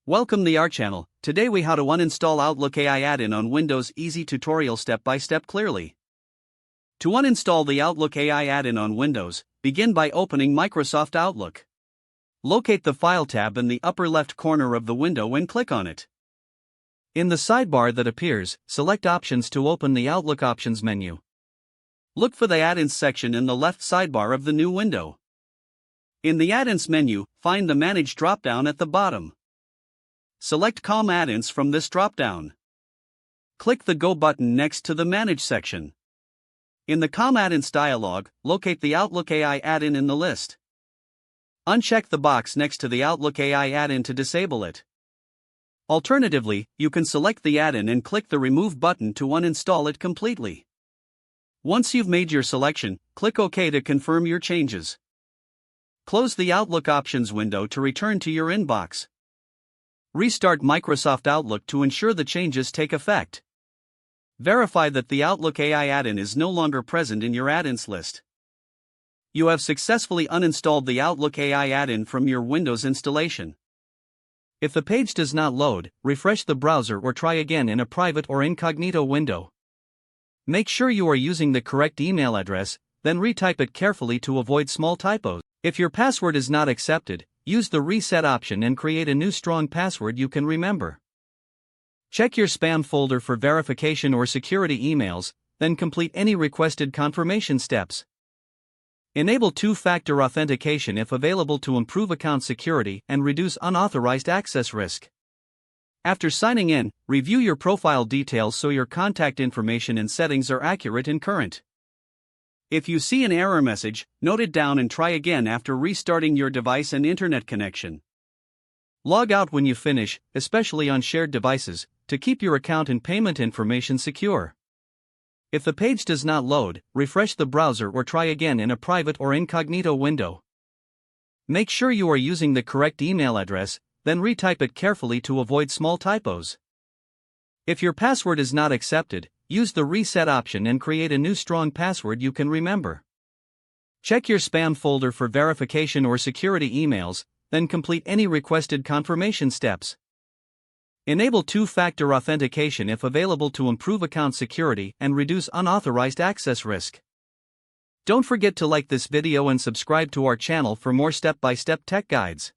Welcome to our channel. Today we how to uninstall Outlook AI add-in on Windows. Easy tutorial step by step clearly. To uninstall the Outlook AI add-in on Windows, begin by opening Microsoft Outlook. Locate the File tab in the upper left corner of the window and click on it. In the sidebar that appears, select Options to open the Outlook Options menu. Look for the Add-ins section in the left sidebar of the new window. In the Add-ins menu, find the Manage drop-down at the bottom. Select COM add-ins from this drop-down. Click the Go button next to the Manage section. In the COM add-ins dialog, locate the Outlook AI add-in in the list. Uncheck the box next to the Outlook AI add-in to disable it. Alternatively, you can select the add-in and click the Remove button to uninstall it completely. Once you've made your selection, click OK to confirm your changes. Close the Outlook Options window to return to your inbox. Restart Microsoft Outlook to ensure the changes take effect. Verify that the Outlook AI add-in is no longer present in your add-ins list. You have successfully uninstalled the Outlook AI add-in from your Windows installation. If the page does not load, refresh the browser or try again in a private or incognito window. Make sure you are using the correct email address, then retype it carefully to avoid small typos. If your password is not accepted, use the Reset option and create a new strong password you can remember. Check your spam folder for verification or security emails, then complete any requested confirmation steps. Enable two-factor authentication if available to improve account security and reduce unauthorized access risk. After signing in, review your profile details so your contact information and settings are accurate and current. If you see an error message, note it down and try again after restarting your device and internet connection. Log out when you finish, especially on shared devices, to keep your account and payment information secure. If the page does not load, refresh the browser or try again in a private or incognito window. Make sure you are using the correct email address, then retype it carefully to avoid small typos. If your password is not accepted, use the Reset option and create a new strong password you can remember. Check your spam folder for verification or security emails, then complete any requested confirmation steps. Enable two-factor authentication if available to improve account security and reduce unauthorized access risk. Don't forget to like this video and subscribe to our channel for more step-by-step tech guides.